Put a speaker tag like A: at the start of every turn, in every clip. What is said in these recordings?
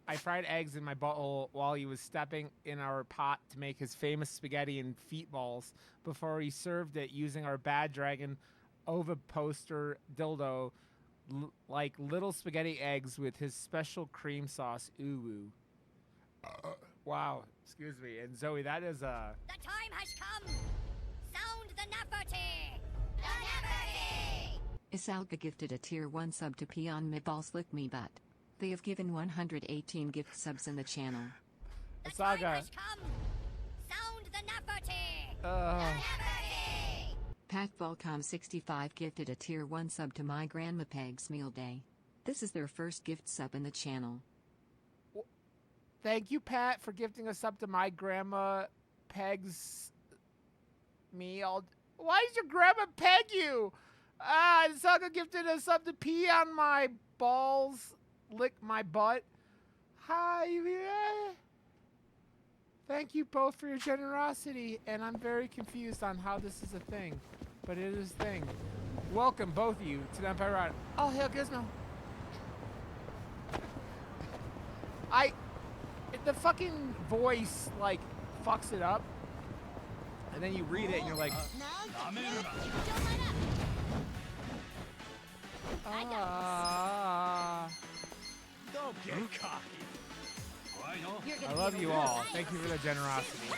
A: I fried eggs in my butthole while he was stepping in our pot to make his famous spaghetti and feet balls before he served it using our bad dragon oviposter dildo like little spaghetti eggs with his special cream sauce. Ooh. Wow. Excuse me. And Zoe, that is
B: The time has come. Sound the Neferti. The Neferti.
C: Isalga gifted a tier 1 sub to Peon Meatballs Lick Me Butt. They have given 118 gift subs in the channel.
B: The
A: Saga.
B: time has come. Sound the Neferti. The Neferti.
C: Pat Volcom65 gifted a tier 1 sub to My Grandma Peg's Meal Day. This is their first gift sub in the channel.
A: Thank you, Pat, for gifting us up to My Grandma Peg's Meal. Why does your grandma peg you? Saga gifted us up to pee on my balls, lick my butt. Hi, yeah. Thank you both for your generosity, and I'm very confused on how this is a thing, but it is a thing. Welcome, both of you, to the Empire Ride. Oh, hell, Gizmo. The fucking voice, like, fucks it up, and then you read it, and you're like,
B: Don't let up.
D: Don't get cocky.
A: I love you all. Thank you for the generosity.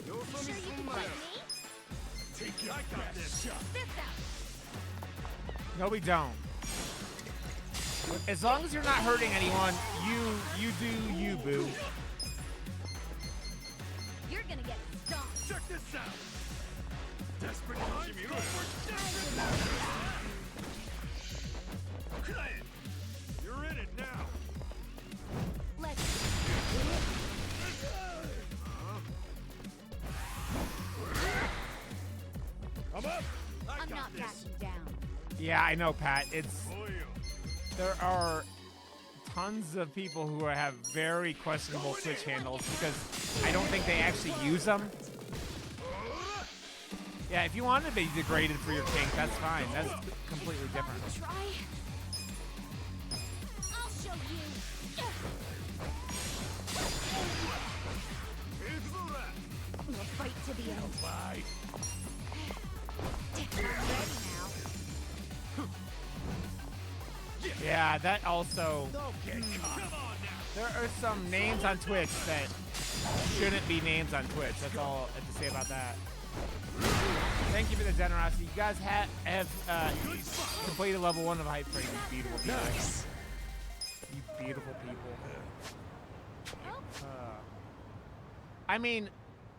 B: Sure you can fight me?
D: I got this.
B: Fifth out.
A: No, we don't. As long as you're not hurting anyone, you do you, boo.
B: You're gonna get stomped.
D: Check this out. Desperate times call for desperate. You're in it now.
B: Let's
D: Come up.
B: I'm not backing down.
A: Yeah, I know, Pat. It's
D: Oh,
A: there are tons of people who have very questionable Twitch handles because I don't think they actually use them. Yeah, if you want to be degraded for your kink, that's fine. That's completely different.
B: Try. I'll show you. We'll fight to the end.
D: Bye.
B: I'm ready now.
A: Yeah, that also.
D: Don't get cocky. Come on now.
A: There are some names on Twitch that shouldn't be names on Twitch. That's all I have to say about that. Thank you for the generosity. You guys have completed level 1 of Hype Train, you beautiful people.
D: Nice.
A: You beautiful people. I mean,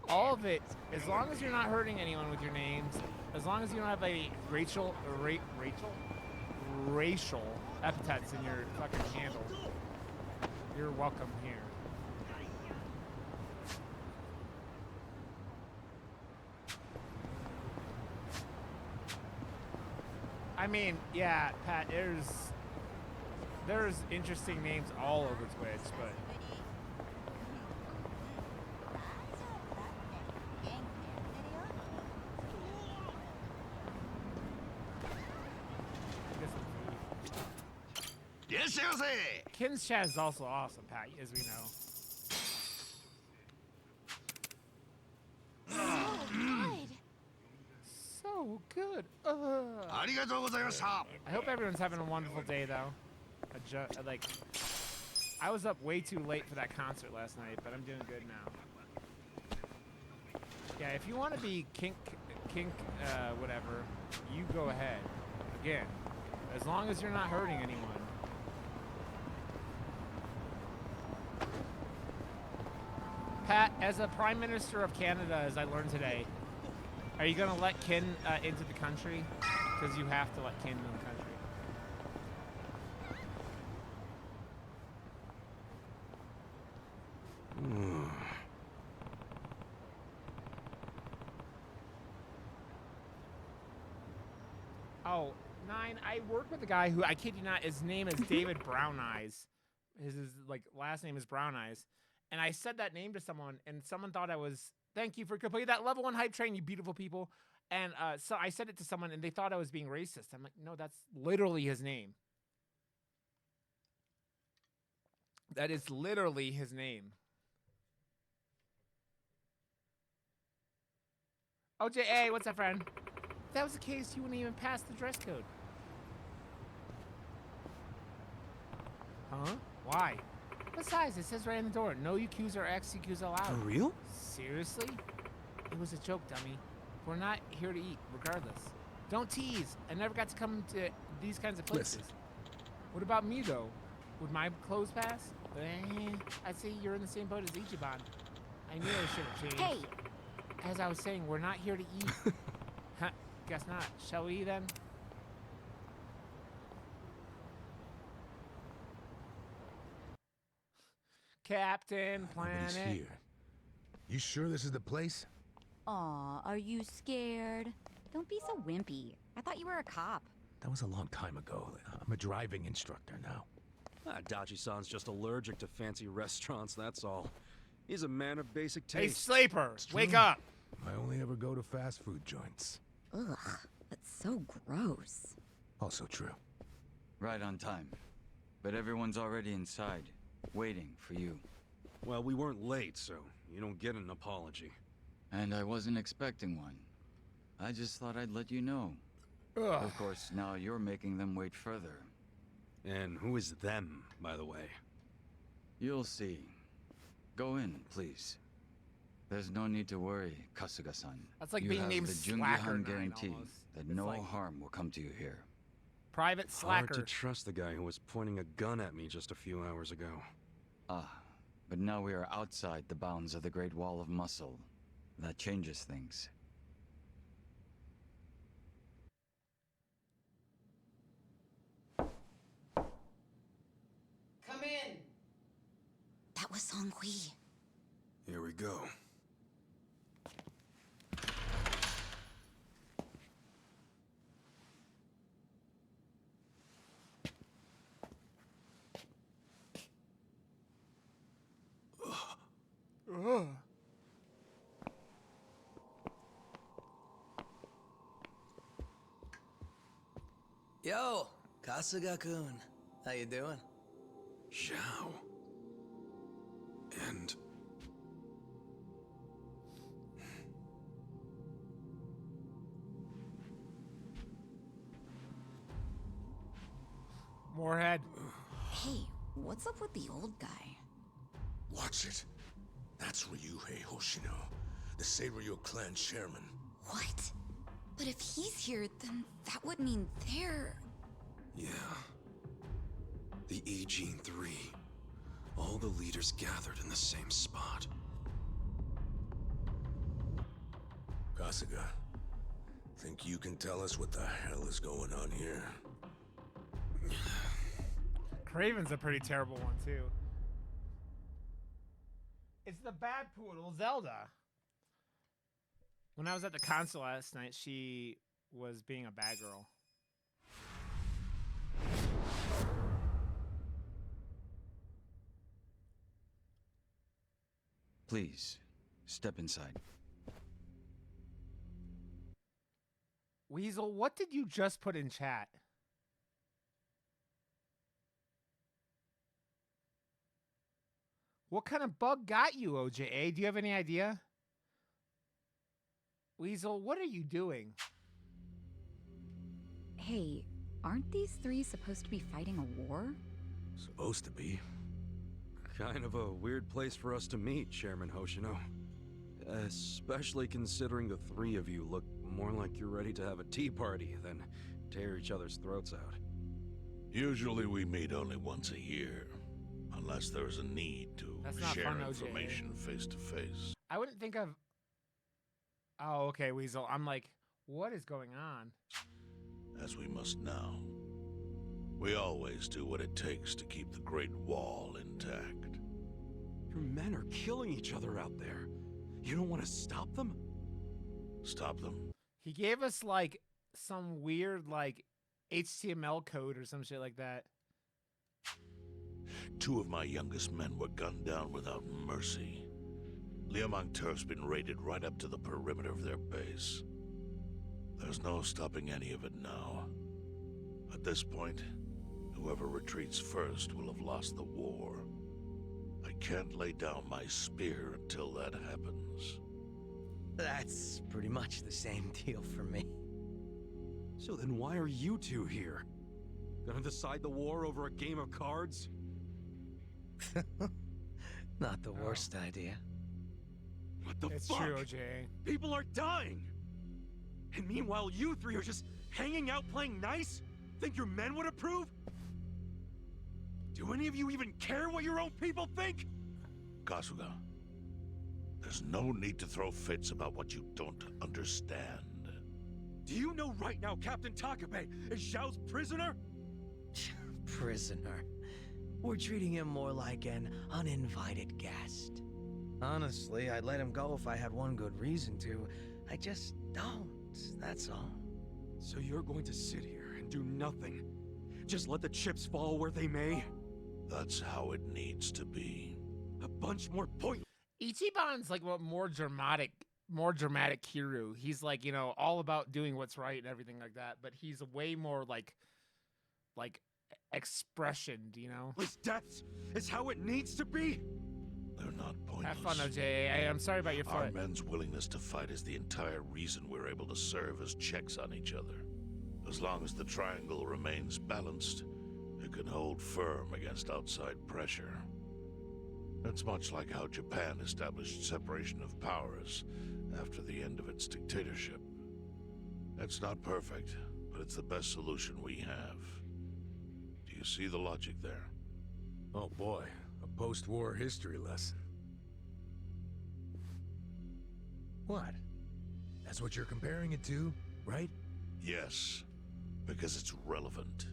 A: all of it, as long as you're not hurting anyone with your names, as long as you don't have any racial epithets in your fucking handle, you're welcome here. I mean, yeah, Pat, there's interesting names all over Twitch, but Kin's chat is also awesome, Pat, as we know. So good. I hope everyone's having a wonderful day, though. I was up way too late for that concert last night, but I'm doing good now. Yeah, if you want to be kink, whatever, you go ahead. Again, as long as you're not hurting anyone. Pat, as a Prime Minister of Canada, as I learned today, are you going to let Kin into the country? Because you have to let Kin into the country. Oh, 9, I work with a guy who, I kid you not, his name is David Brown Eyes. His last name is Brown Eyes. And I said that name to someone, and someone thought I was, thank you for completing that level 1 hype train, you beautiful people. And so I said it to someone, and they thought I was being racist. I'm like, no, that's literally his name. That is literally his name. OJA, what's up, friend? If that was the case, you wouldn't even pass the dress code. Huh? Why? Besides, it says right on the door, no Yakuza or ex-Yakuza allowed.
E: For real?
A: Seriously? It was a joke, dummy. We're not here to eat, regardless. Don't tease. I never got to come to these kinds of places.
E: Listen.
A: What about me, though? Would my clothes pass? I'd say you're in the same boat as Ichiban. I knew I should have changed.
B: Hey!
A: As I was saying, we're not here to eat. Huh, guess not. Shall we, then? Captain
F: Nobody's
A: Planet.
F: here. You sure this is the place?
G: Aw, are you scared? Don't be so wimpy. I thought you were a cop.
F: That was a long time ago. I'm a driving instructor now.
E: Dachi-san's just allergic to fancy restaurants, that's all. He's a man of basic
A: Hey,
E: taste.
A: Sleeper, wake
F: true.
A: up.
F: I only ever go to fast food joints.
G: Ugh, that's so gross.
F: Also true.
H: Right on time. But everyone's already inside, waiting for you.
E: Well, we weren't late, so you don't get an apology.
H: And I wasn't expecting one. I just thought I'd let you know.
A: Ugh.
H: Of course, now you're making them wait further.
E: And who is them, by the way?
H: You'll see. Go in, please. There's no need to worry, Kasuga-san.
A: That's like
H: you
A: being
H: have
A: named
H: the
A: Slacker
H: Jungihan
A: 9
H: guarantee
A: almost.
H: that
A: It's
H: no
A: like
H: harm will come to you here.
A: Private
E: Hard to
A: Slacker.
E: trust the guy who was pointing a gun at me just a few hours ago.
H: Ah, but now we are outside the bounds of the Great Wall of Muscle. That changes things.
A: Come in.
G: That was Song-Hui.
E: Here we go.
A: Ugh.
I: Yo, Kasuga-kun. How you doing?
E: Zhao. And...
A: Moorhead.
G: Hey, what's up with the old guy?
F: Watch it. That's Ryuhei Hoshino, the Saberyo clan chairman.
G: What? But if he's here, then that would mean they're...
E: yeah. The Agene 3. All the leaders gathered in the same spot.
F: Kasuga, think you can tell us what the hell is going on here?
A: Craven's a pretty terrible one, too. It's the bad poodle, Zelda. When I was at the concert last night, she was being a bad girl.
H: Please, step inside.
A: Weasel, what did you just put in chat? What kind of bug got you, OJA? Do you have any idea? Weasel, what are you doing?
G: Hey, aren't these three supposed to be fighting a war?
F: Supposed to be.
E: Kind of a weird place for us to meet, Chairman Hoshino. Especially considering the three of you look more like you're ready to have a tea party than tear each other's throats out.
J: Usually we meet only once a year, unless there's a need to
A: That's not
J: share
A: fun, OJ.
J: information face to face.
A: I wouldn't think of... Oh, okay, Weasel. I'm like, what is going on?
J: As we must now. We always do what it takes to keep the Great Wall intact.
E: Your men are killing each other out there. You don't want to stop them?
J: Stop them.
A: He gave us, like, some weird, like, HTML code or some shit like that.
J: 2 of my youngest men were gunned down without mercy. Liamang Turf's been raided right up to the perimeter of their base. There's no stopping any of it now. At this point, whoever retreats first will have lost the war. can't lay down my spear until that happens.
I: That's pretty much the same deal for me.
E: So then why are you two here? Gonna decide the war over a game of cards?
I: Not the worst idea.
E: What the
A: It's
E: fuck?
A: true, OJ.
E: People are dying! And meanwhile, you three are just hanging out playing nice? Think your men would approve? Do any of you even care what your own people think?
J: Kasuga, there's no need to throw fits about what you don't understand.
E: Do you know right now Captain Takabe is Zhao's prisoner?
I: Prisoner. We're treating him more like an uninvited guest. Honestly, I'd let him go if I had one good reason to. I just don't, that's all.
E: So you're going to sit here and do nothing? Just let the chips fall where they may?
J: That's how it needs to be.
E: A bunch more point.
A: Ichiban's like what more dramatic Kiryu. He's like, you know, all about doing what's right and everything like that, but he's way more like expressioned, you know?
E: His deaths is how it needs to be?
J: They're not pointless.
A: Have fun, OJ. I'm sorry about your
J: Our
A: foot.
J: men's willingness to fight is the entire reason we're able to serve as checks on each other. As long as the triangle remains balanced, it can hold firm against outside pressure. It's much like how Japan established separation of powers after the end of its dictatorship. It's not perfect, but it's the best solution we have. Do you see the logic there?
D: Oh boy, a post-war history lesson. What? That's what you're comparing it to, right?
J: Yes, because it's relevant.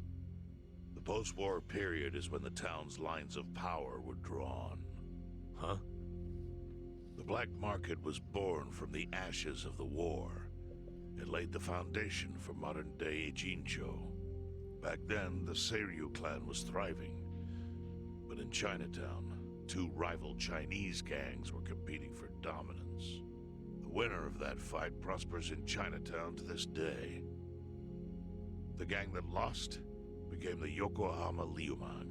J: The post-war period is when the town's lines of power were drawn.
D: Huh?
J: The black market was born from the ashes of the war. It laid the foundation for modern-day Jincho. Back then, the Seiryu clan was thriving. But in Chinatown, two rival Chinese gangs were competing for dominance. The winner of that fight prospers in Chinatown to this day. The gang that lost became the Yokohama Liumang.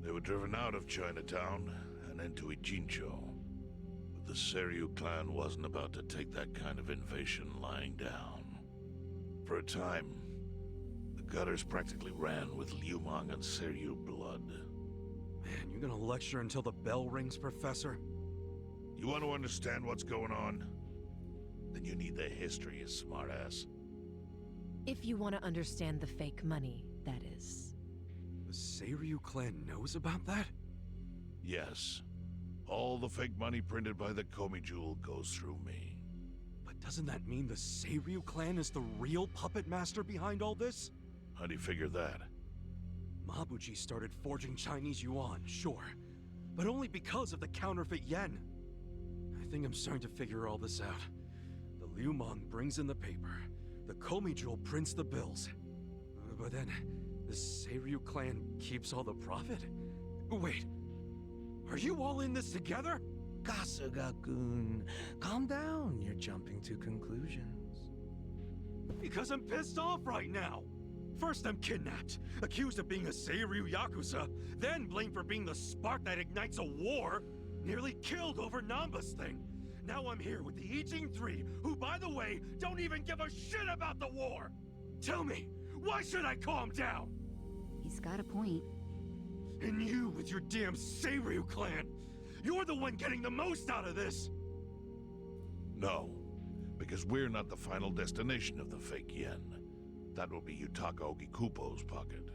J: They were driven out of Chinatown and into Ijincho. But the Seiryu clan wasn't about to take that kind of invasion lying down. For a time, the gutters practically ran with Liumang and Seiryu blood.
E: Man, you're gonna lecture until the bell rings, Professor?
J: You want to understand what's going on? Then you need the history, you smartass.
K: If you want to understand the fake money, that is.
E: The Seiryu clan knows about that?
J: Yes. All the fake money printed by the Komi Jewel goes through me.
E: But doesn't that mean the Seiryu clan is the real puppet master behind all this?
J: How do you figure that?
E: Mabuchi started forging Chinese yuan, sure. But only because of the counterfeit yen. I think I'm starting to figure all this out. The Liumang brings in the paper. The Komi Jewel prints the bills. But then, the Seiryu clan keeps all the profit? Wait, are you all in this together?
I: Kasuga-kun, calm down. You're jumping to conclusions.
E: Because I'm pissed off right now. First I'm kidnapped, accused of being a Seiryu Yakuza, then blamed for being the spark that ignites a war, nearly killed over Namba's thing. Now I'm here with the Ijin 3, who, by the way, don't even give a shit about the war! Tell me, why should I calm down?
G: He's got a point.
E: And you with your damn Seiryu clan, you're the one getting the most out of this!
J: No, because we're not the final destination of the fake yen. That will be Yutaka Ogikubo's pocket.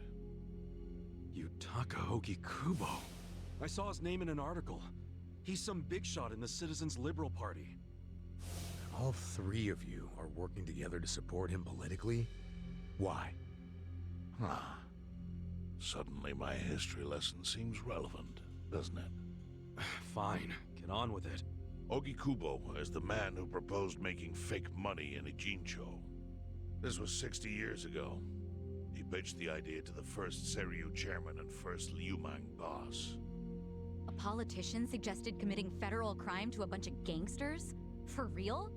E: Yutaka Ogikubo? I saw his name in an article. He's some big shot in the Citizens Liberal Party.
D: All three of you are working together to support him politically? Why?
J: Huh. Suddenly my history lesson seems relevant, doesn't it?
E: Fine, get on with it.
J: Ogikubo is the man who proposed making fake money in Ijincho. This was 60 years ago. He pitched the idea to the first Seiryu chairman and first Liumang boss.
G: A politician suggested committing federal crime to a bunch of gangsters? For real?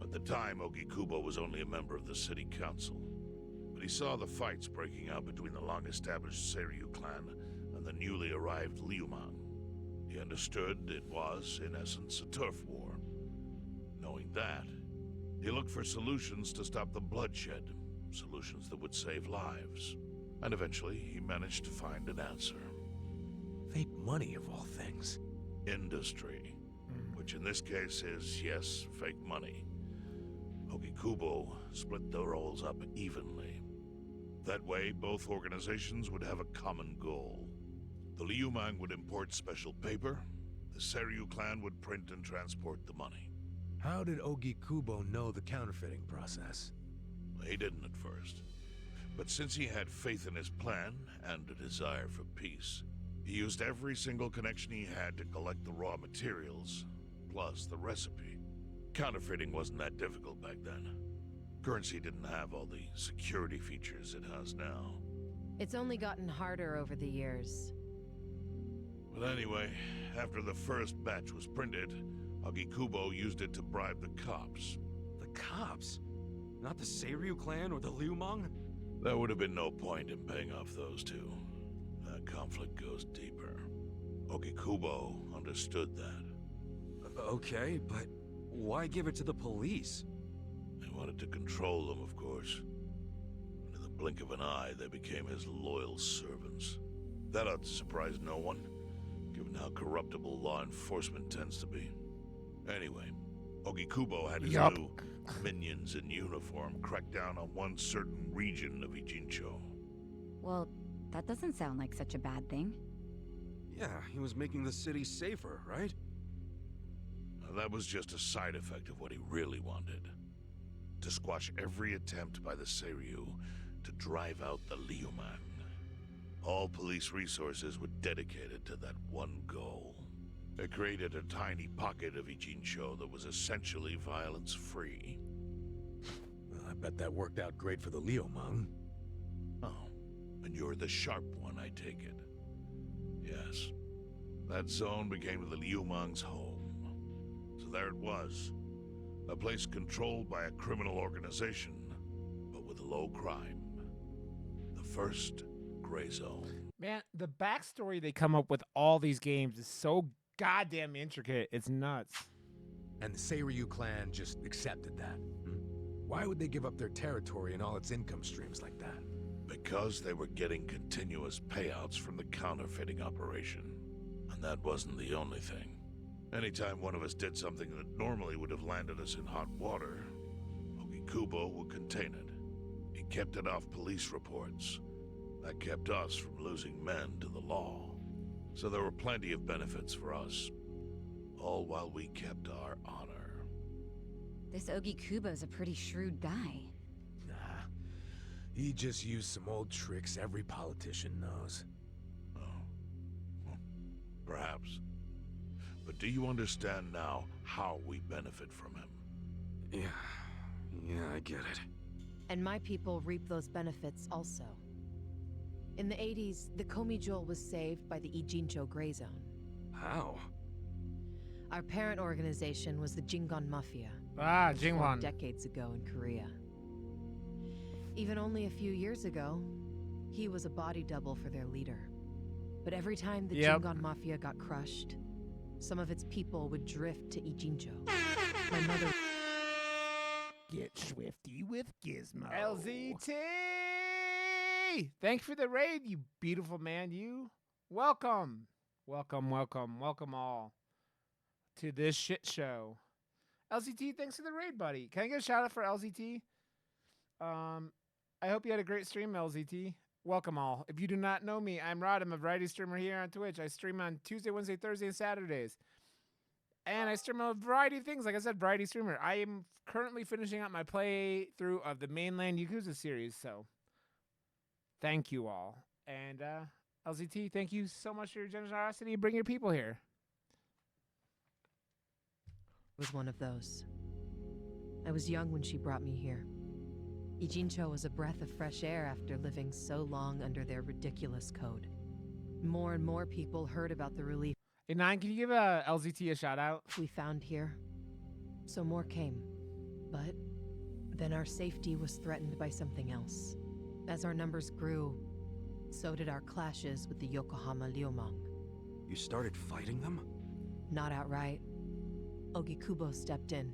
J: At the time, Ogikubo was only a member of the city council. But he saw the fights breaking out between the long-established Seiryu clan and the newly arrived Liumang. He understood it was, in essence, a turf war. Knowing that, he looked for solutions to stop the bloodshed, solutions that would save lives. And eventually, he managed to find an answer.
D: Fake money, of all things.
J: Industry. Which in this case is, yes, fake money. Ogikubo split the roles up evenly. That way, both organizations would have a common goal. The Liumang would import special paper, the Seiryu clan would print and transport the money.
D: How did Ogikubo know the counterfeiting process?
J: He didn't at first. But since he had faith in his plan and a desire for peace, he used every single connection he had to collect the raw materials, plus the recipe. Counterfeiting wasn't that difficult back then. Currency didn't have all the security features it has now.
K: It's only gotten harder over the years.
J: But anyway, after the first batch was printed, Ogikubo used it to bribe the cops.
E: The cops? Not the Seiryu clan or the Liumang?
J: There would have been no point in paying off those two. That conflict goes deeper. Ogikubo understood that.
E: Okay, but why give it to the police?
J: He wanted to control them, of course. And in the blink of an eye, they became his loyal servants. That ought to surprise no one, given how corruptible law enforcement tends to be. Anyway, Ogikubo had his new minions in uniform crack down on one certain region of Ijincho.
G: Well, that doesn't sound like such a bad thing.
E: Yeah, he was making the city safer, right?
J: Now, that was just a side effect of what he really wanted. To squash every attempt by the Seiryu to drive out the Liumang. All police resources were dedicated to that one goal. It created a tiny pocket of Ijincho that was essentially violence-free.
D: Well, I bet that worked out great for the Liumang.
J: Oh, and you're the sharp one, I take it. Yes. That zone became the Liumang's home. So there it was. A place controlled by a criminal organization, but with low crime. The first gray zone.
A: Man, the backstory they come up with all these games is so goddamn intricate. It's nuts.
D: And the Seiryu clan just accepted that. Why would they give up their territory and all its income streams like that?
J: Because they were getting continuous payouts from the counterfeiting operation. And that wasn't the only thing. Anytime one of us did something that normally would have landed us in hot water, Ogikubo would contain it. He kept it off police reports. That kept us from losing men to the law. So there were plenty of benefits for us, all while we kept our honor.
G: This Ogikubo's a pretty shrewd guy.
D: Nah, he just used some old tricks every politician knows.
J: Oh, well, perhaps. But do you understand now how we benefit from him?
E: Yeah, I get it.
K: And my people reap those benefits also. In the 80s, the Komijol was saved by the Ijincho Gray Zone.
E: How?
K: Our parent organization was the Jingon Mafia.
A: Ah, Jingwon.
K: Decades ago in Korea. Even only a few years ago, he was a body double for their leader. But every time the Jingon Mafia got crushed, some of its people would drift to Ijincho. My mother...
A: Get swifty with Gizmo. LZT! Thank you for the raid, you beautiful man. You. Welcome. Welcome all to this shit show. LZT, thanks for the raid, buddy. Can I get a shout out for LZT? I hope you had a great stream, LZT. Welcome all. If you do not know me, I'm Rod. I'm a variety streamer here on Twitch. I stream on Tuesday, Wednesday, Thursday, and Saturdays. And I stream a variety of things. Like I said, variety streamer. I am currently finishing up my playthrough of the mainland Yakuza series. So thank you all. And LZT, thank you so much for your generosity. Bring your people here.
K: Was one of those. I was young when she brought me here. Ijincho was a breath of fresh air after living so long under their ridiculous code. More and more people heard about the relief.
A: Hey, Nine, can you give LZT a shout out?
K: We found here. So more came. But then our safety was threatened by something else. As our numbers grew, so did our clashes with the Yokohama Liumang.
E: You started fighting them?
K: Not outright. Ogikubo stepped in.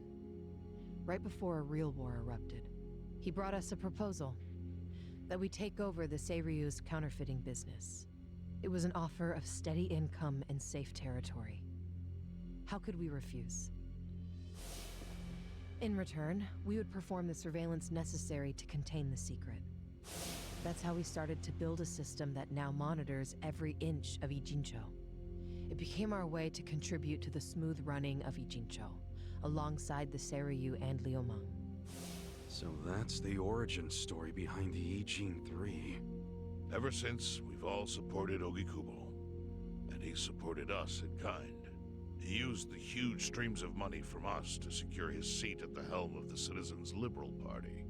K: Right before a real war erupted. He brought us a proposal. That we take over the Seiryu's counterfeiting business. It was an offer of steady income and safe territory. How could we refuse? In return, we would perform the surveillance necessary to contain the secret. That's how we started to build a system that now monitors every inch of Ijincho. It became our way to contribute to the smooth running of Ijincho, alongside the Seiryu and Liumang.
E: So that's the origin story behind the Ijin 3.
J: Ever since, we've all supported Ogikubo, and he supported us in kind. He used the huge streams of money from us to secure his seat at the helm of the Citizens' Liberal Party.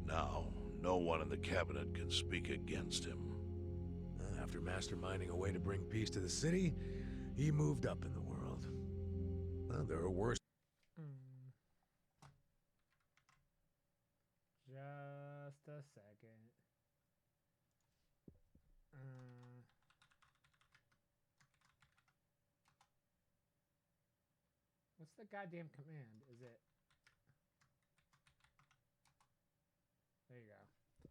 J: Now, no one in the cabinet can speak against him.
D: After masterminding a way to bring peace to the city, he moved up in the world. Well, there are worse.
A: Just a second. What's the goddamn command? Is it? There you go.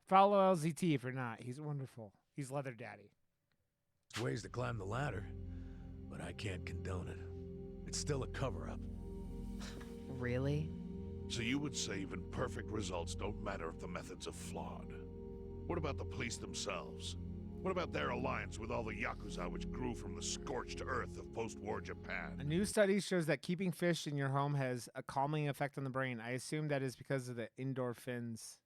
A: Follow LZT if you're not. He's wonderful. He's Leather Daddy.
D: Ways to climb the ladder, but I can't condone it. It's still a cover-up.
K: Really?
J: So you would say even perfect results don't matter if the methods are flawed? What about the police themselves? What about their alliance with all the Yakuza which grew from the scorched earth of post-war Japan?
A: A new study shows that keeping fish in your home has a calming effect on the brain. I assume that is because of the endorphins.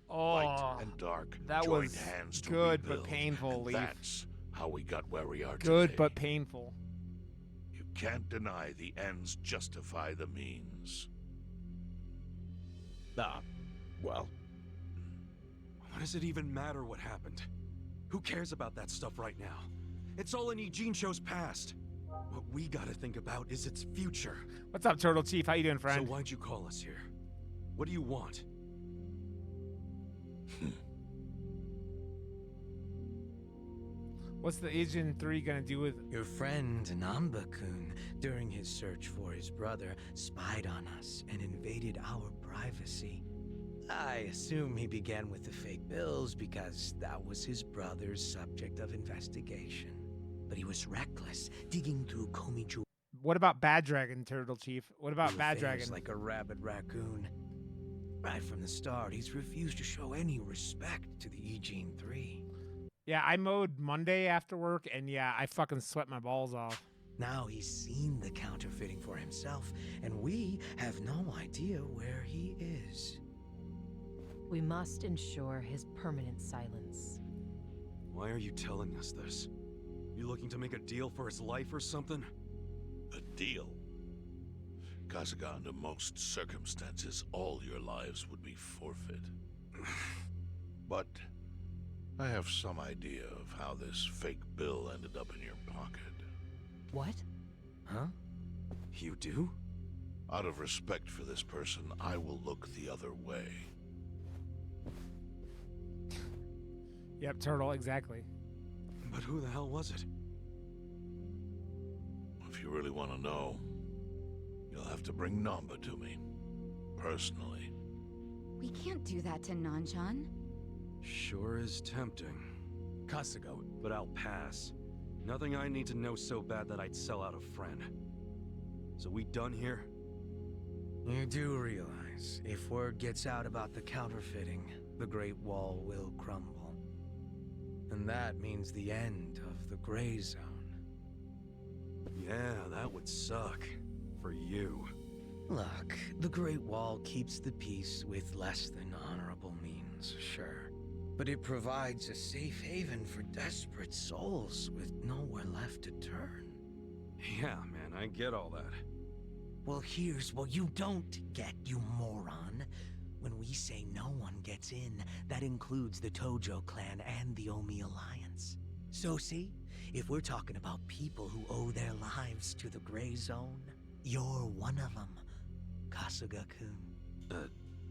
A: Oh,
J: light and dark,
A: that
J: joined
A: was
J: hands to
A: good
J: rebuild.
A: but painful,
J: And
A: Leaf.
J: that's how we got where we are
A: Good
J: today.
A: but painful.
J: You can't deny the ends justify the means.
D: Well,
E: What does it even matter what happened? Who cares about that stuff right now? It's all in Ijincho's past. What we gotta think about is its future.
A: What's up, Turtle Chief? How you doing, friend?
E: So why'd you call us here? What do you want?
A: What's the Ijin 3 gonna do with...
I: Your friend Namba-kun, during his search for his brother, spied on us and invaded our privacy. I assume he began with the fake bills because that was his brother's subject of investigation. But he was reckless, digging through Komiju.
A: What about Bad Dragon, Turtle Chief? What about Bad Dragon?
I: Like a rabid raccoon. Right from the start, he's refused to show any respect to the Ijin 3.
A: Yeah, I mowed Monday after work, and yeah, I fucking sweat my balls off.
I: Now he's seen the counterfeiting for himself, and we have no idea where he is.
K: We must ensure his permanent silence.
E: Why are you telling us this? You looking to make a deal for his life or something?
J: A deal? Kasuga, under most circumstances, all your lives would be forfeit. But I have some idea of how this fake bill ended up in your pocket.
K: What?
I: Huh?
E: You do?
J: Out of respect for this person, I will look the other way.
A: Yep, Turtle, exactly.
E: But who the hell was it?
J: If you really want to know, you'll have to bring Namba to me. Personally.
G: We can't do that to Nanchan.
E: Sure is tempting.
D: Kasuga,
E: But I'll pass. Nothing I need to know so bad that I'd sell out a friend. So we done here?
I: You do realize, if word gets out about the counterfeiting, the Great Wall will crumble. And that means the end of the Gray Zone.
E: Yeah, that would suck. For you.
I: Look, the Great Wall keeps the peace with less than honorable means, sure. But it provides a safe haven for desperate souls with nowhere left to turn.
E: Yeah, man, I get all that.
I: Well, here's what you don't get, you moron. When we say no one gets in, that includes the Tojo clan and the Omi Alliance. So see, if we're talking about people who owe their lives to the Gray Zone, you're one of them, Kasuga-kun.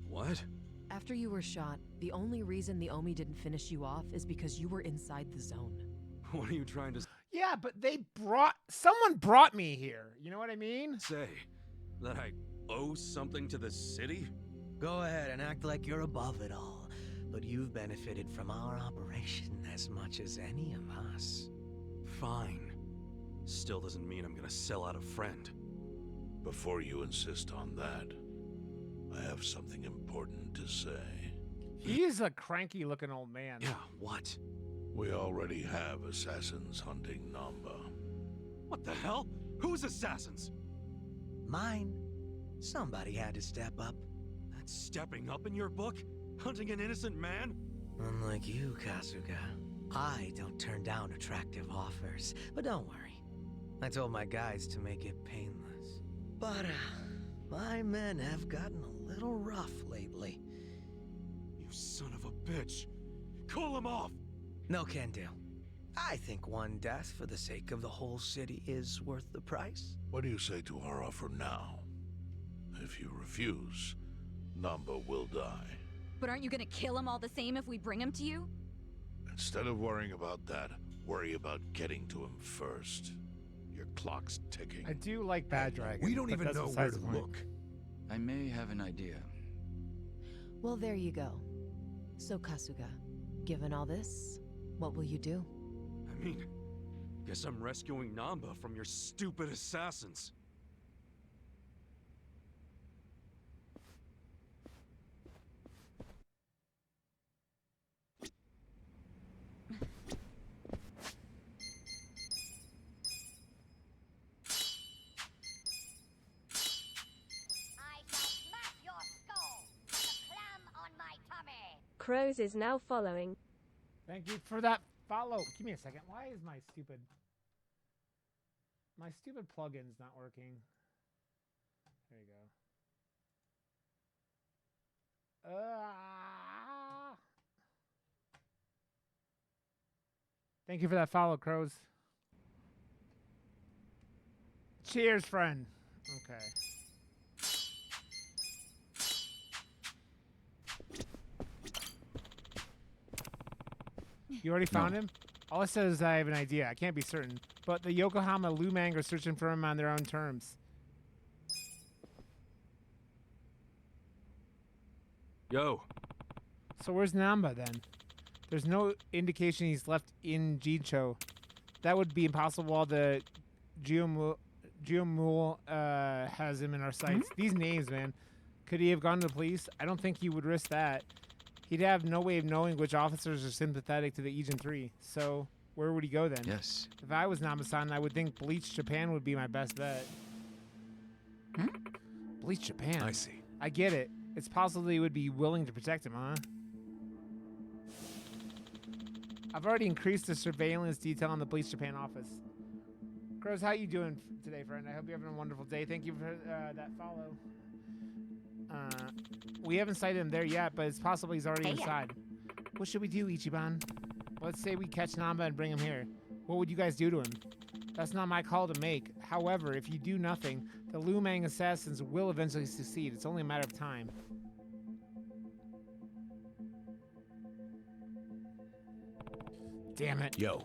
E: What?
K: After you were shot, the only reason the Omi didn't finish you off is because you were inside the zone.
E: What are you trying to
A: Yeah, but someone brought me here. You know what I mean?
E: say? That I owe something to the city?
I: Go ahead and act like you're above it all, but you've benefited from our operation as much as any of us.
E: Fine. Still doesn't mean I'm gonna sell out a friend.
J: Before you insist on that, I have something important to say.
A: He's a cranky looking old man.
E: Yeah, what?
J: We already have assassins hunting Namba.
E: What the hell? Who's assassins?
I: Mine. Somebody had to step up.
E: That's stepping up in your book? Hunting an innocent man?
I: Unlike you, Kasuga, I don't turn down attractive offers. But don't worry. I told my guys to make it painless. But, my men have gotten a little rough lately.
E: You son of a bitch! Call him off!
I: No can do. I think one death for the sake of the whole city is worth the price.
J: What do you say to our offer now? If you refuse, Namba will die.
G: But aren't you gonna kill him all the same if we bring him to you?
J: Instead of worrying about that, worry about getting to him first. Your clock's ticking.
A: I do like Bad Dragon.
D: We don't
A: but
D: even
A: that's
D: know where
A: besides
D: to
A: the point.
D: look.
H: I may have an idea.
K: Well, there you go. So, Kasuga, given all this, what will you do?
E: I mean, guess I'm rescuing Namba from your stupid assassins.
B: I shall smash your skull with a clam on my tummy.
L: Crows is now following.
A: Thank you for that follow. Give me a second. Why is my stupid plugin's not working? There you go. Thank you for that follow, Crows. Cheers, friend. Okay. You already found him? All it says is I have an idea. I can't be certain. But the Yokohama Lumang are searching for him on their own terms.
E: Yo.
A: So where's Namba then? There's no indication he's left in Jincho. That would be impossible while the Geomul has him in our sights. These names, man. Could he have gone to the police? I don't think he would risk that. He'd have no way of knowing which officers are sympathetic to the Agent 3. So, where would he go then?
H: Yes.
A: If I was Namba-san, I would think Bleach Japan would be my best bet. Bleach Japan?
D: I see.
A: I get it. It's possible he would be willing to protect him, huh? I've already increased the surveillance detail on the Bleach Japan office. Crows, how you doing today, friend? I hope you're having a wonderful day. Thank you for that follow. We haven't sighted him there yet, but it's possible he's already inside. What should we do, Ichiban? Let's say we catch Namba and bring him here. What would you guys do to him? That's not my call to make. However, if you do nothing, the Lumang assassins will eventually succeed. It's only a matter of time. Damn it.
D: Yo.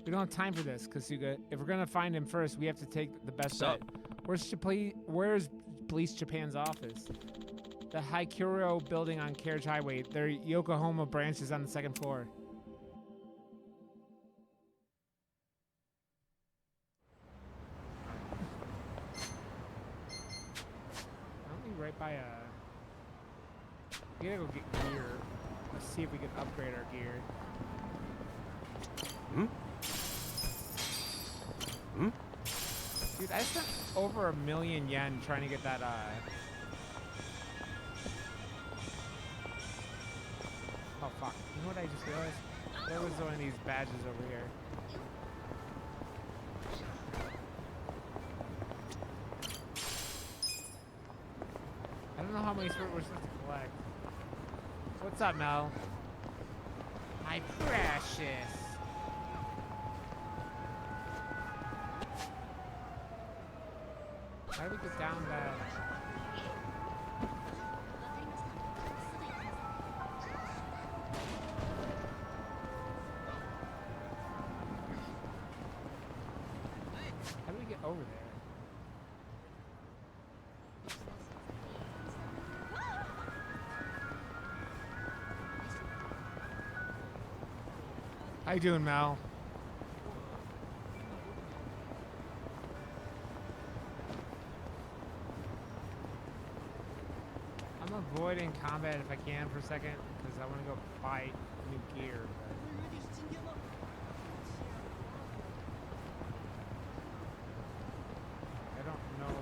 A: We don't have time for this, Kasuga. If we're gonna find him first, we have to take the best bet. Where's Police Japan's office? The Haikuro building on Carriage Highway. Their Yokohama branch is on the second floor. Aren't we right by a... We gotta go get gear. Let's see if we can upgrade our gear. Dude, I spent over $1 million yen trying to get that, Oh, fuck. You know what I just realized? There was one of these badges over here. I don't know how many we're supposed to collect. What's up, Mel? My precious. How do we get down that? over there? How you doing, Mel? I'm avoiding combat if I can for a second because I want to go buy new gear. I don't know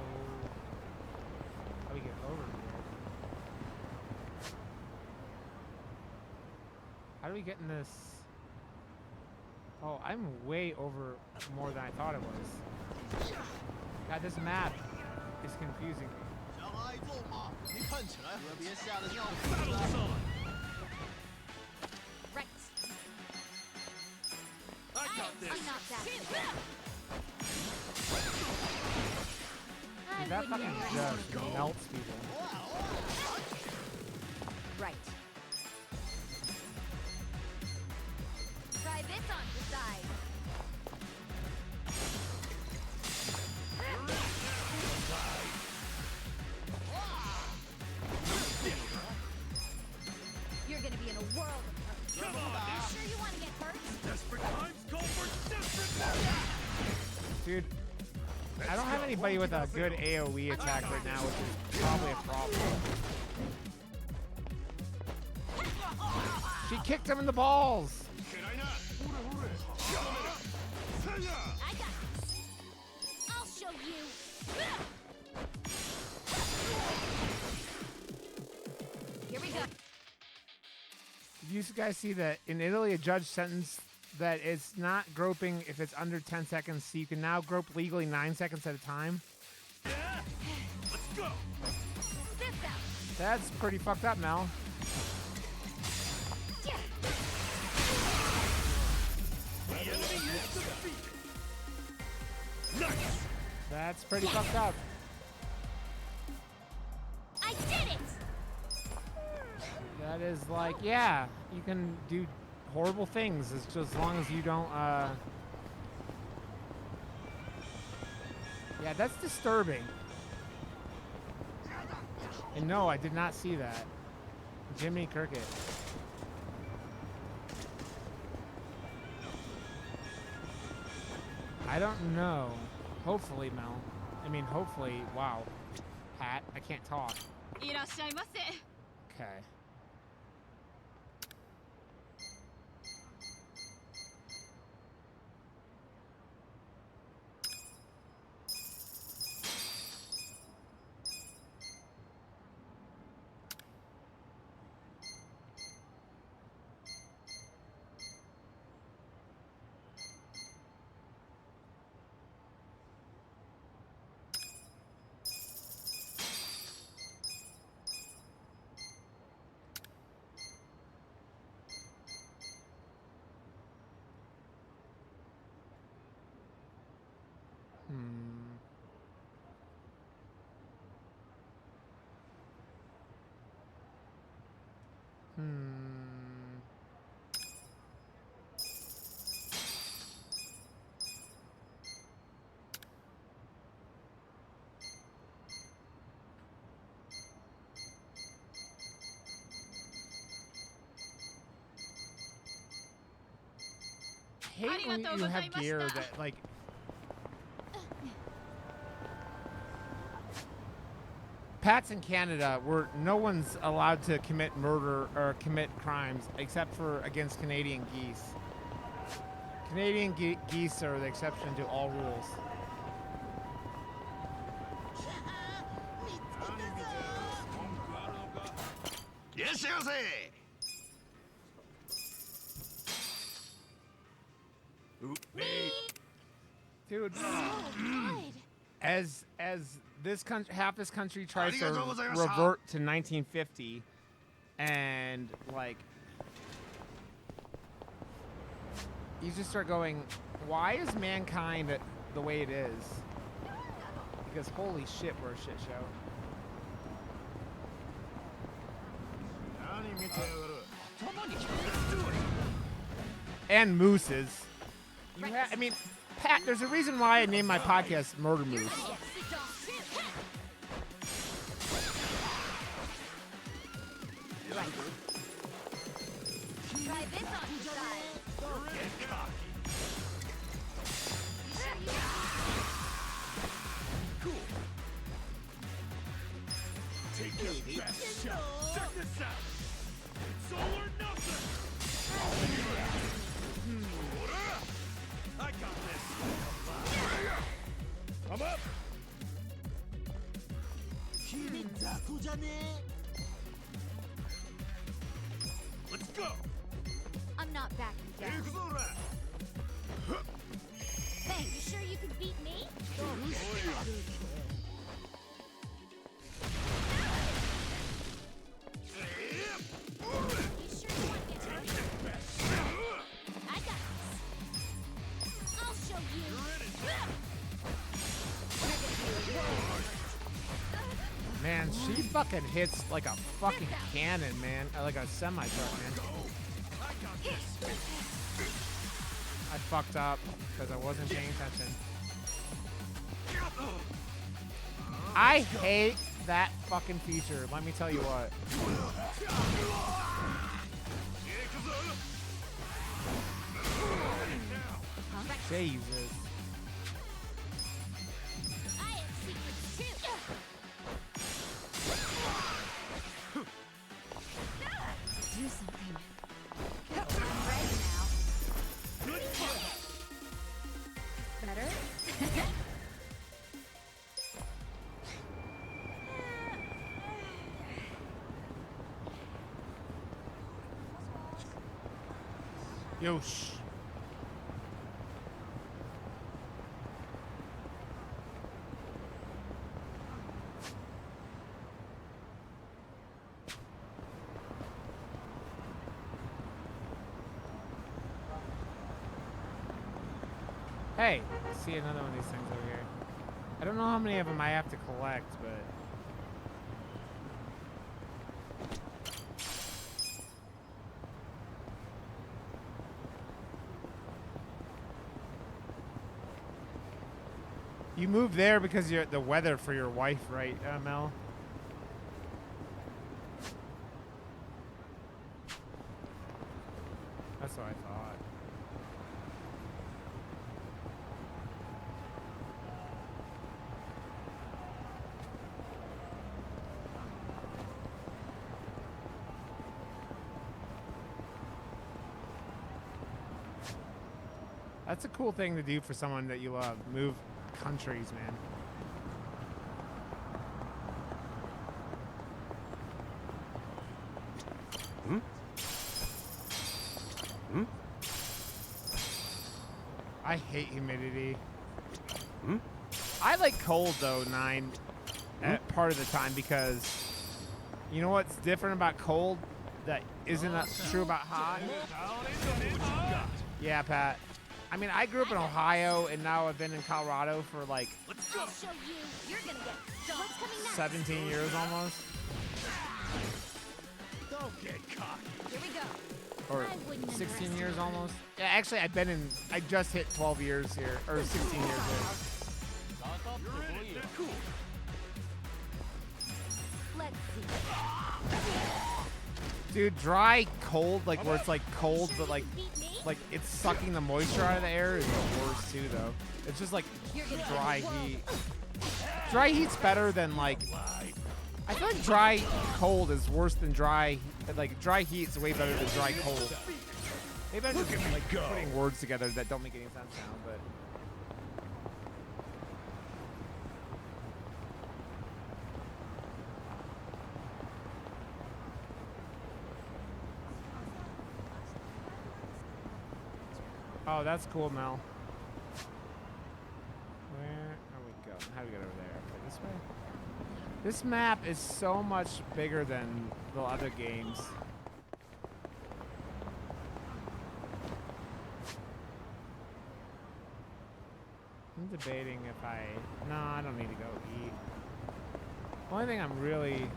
A: how we get over here. How do we get in this? Oh, I'm way over more than I thought it was. God, this map is confusing me.
B: Right.
J: I got this.
A: Dude, that fucking just melts people.
B: Right. Try this on the side. You're gonna be in a world of hurt.
J: Come on,
B: You sure you want to get hurt?
J: desperate times call for desperate.
A: Dude, I don't have anybody with a good AoE attack right now, which is probably a problem. She kicked him in the balls.
B: I got this. I'll show you. Here we go.
A: Did you guys see that in Italy a judge sentenced that it's not groping if it's under 10 seconds, so you can now grope legally 9 seconds at a time?
J: Yeah, let's go.
B: This out.
A: That's pretty fucked up, Mel.
B: Yeah.
J: The enemy is defeated. Nice.
A: That's pretty fucked up.
B: I did it.
A: That is like, yeah, you can do horrible things as just as long as you don't, yeah, that's disturbing. And no, I did not see that. Jiminy Cricket. I don't know. Hopefully, Mel. I mean, hopefully, wow. Pat, I can't talk. Okay. Hate when you have gear that, like, Pat's in Canada where no one's allowed to commit murder or commit crimes except for against Canadian geese. Canadian geese are the exception to all rules.
J: Yes,
A: Dude, as this country, half this country tries to revert to 1950, and like, you just start going, why is mankind the way it is? Because holy shit, we're a shit show. And mooses. I mean, Pat, there's a reason why I named my podcast Murder Moose.
B: Try this on your side.
J: Cool. Take your best shot. Check this out. It's all or nothing. I got this. I'm up. Let's go.
B: I'm not backing down. Hey, you sure you can beat me? You sure you want to get hurt? I got this. I'll show you.
A: Man, she fucking hits like a fucking cannon, man. Like a semi-truck, man. I fucked up because I wasn't paying attention. I hate that fucking feature. Let me tell you what. Jesus.
B: I have secrets too. Do something. I'm ready now. Better?
A: Yosh. Hey, see another one of these things over here. I don't know how many of them I have to collect, but... You moved there because you're the weather for your wife, right, Mel? That's what I thought. That's a cool thing to do for someone that you love. Move countries, man.
E: Hmm? Hmm?
A: I hate humidity.
E: Hmm?
A: I like cold though, 9 at part of the time because you know what's different about cold that isn't true about hot? Yeah, Pat. I mean, I grew up in Ohio, and now I've been in Colorado for like
B: I'll show you. You're gonna get what's coming next.
A: 17 years almost.
J: Don't get cocky.
B: Here we go.
A: Or 16 years almost. Yeah, actually, I just hit 12 years here, or 16 years here.
J: You're in it. Cool.
B: Let's see.
A: Dude, dry cold, like where it's like cold, but like it's sucking the moisture out of the air is the worst too, though. It's just like dry heat. Dry heat's better than like. I feel like dry cold is worse than dry. Like dry heat's way better than dry cold. Maybe I'm just like putting words together that don't make any sense now, but. Oh, that's cool, Mel. Where are we going? How do we get over there? Okay, this way? This map is so much bigger than the other games. I'm debating if no, I don't need to go eat. The only thing I'm really...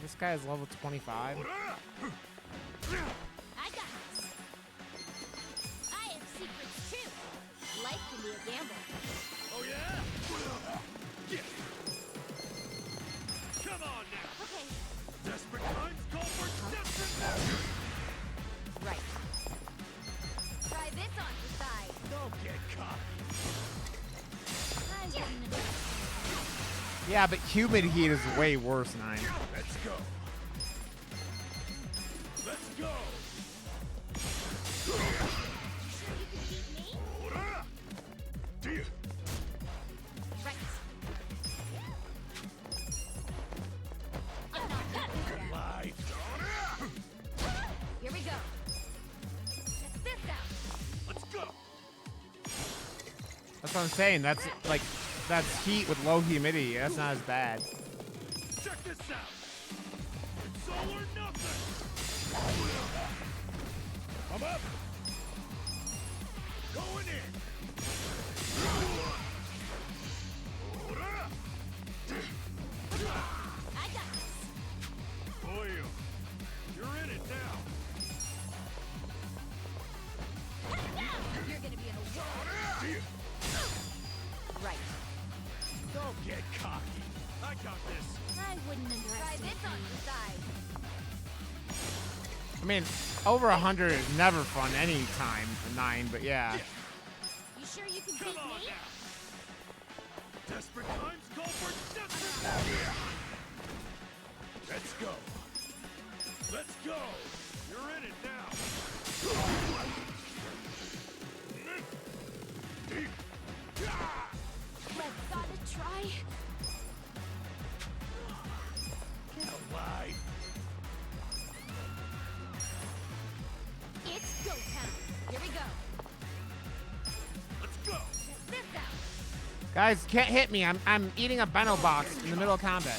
A: This guy is level 25.
B: be a gamble.
J: Oh yeah? Get it. Come on now.
B: Okay.
J: Desperate times call for desperate measures.
G: Right. Try this on the side.
J: Don't get cocky.
B: I wouldn't.
A: Yeah, but humid heat is way worse, 9.
J: Let's go. Let's go.
B: Sure you can beat me?
J: Do you?
B: Right. I'm not done.
J: Light.
B: Here we go. Check this out.
J: Let's go.
A: That's what I'm saying. That's like, that's heat with low humidity. That's not as bad.
J: Check this out. It's all or nothing. I'm up. Going in.
B: I got this.
J: Boy, you're in it now.
B: You're gonna be in a world.
G: Right.
J: Don't get cocky. I got this.
B: I wouldn't
G: Try
B: underestimate
G: this on
B: you.
G: the side.
A: I mean, over 100 is never fun any time for 9, but yeah.
B: You sure you can
J: Come
B: beat
J: on
B: me?
J: now. Desperate times call for desperate measures. Let's go. Let's go. You're in it now.
B: Let's gotta try.
J: Get alive.
B: It's go time. Here we go.
J: Let's go.
B: Check this out.
A: Guys, can't hit me. I'm eating a bento box in the middle of combat.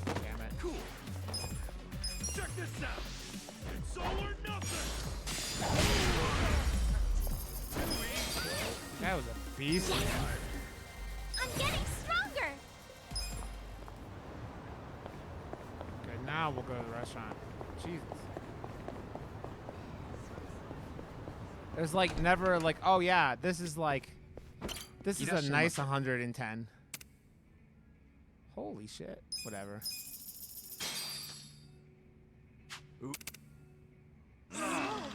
A: Damn it.
J: Cool. Check this out. It's all or nothing.
A: That was a beast.
B: I'm getting stronger.
A: Okay, now we'll go to the restaurant. Jesus. There's like never like, oh yeah, this is a nice 110. Holy shit. Whatever.
B: Oh,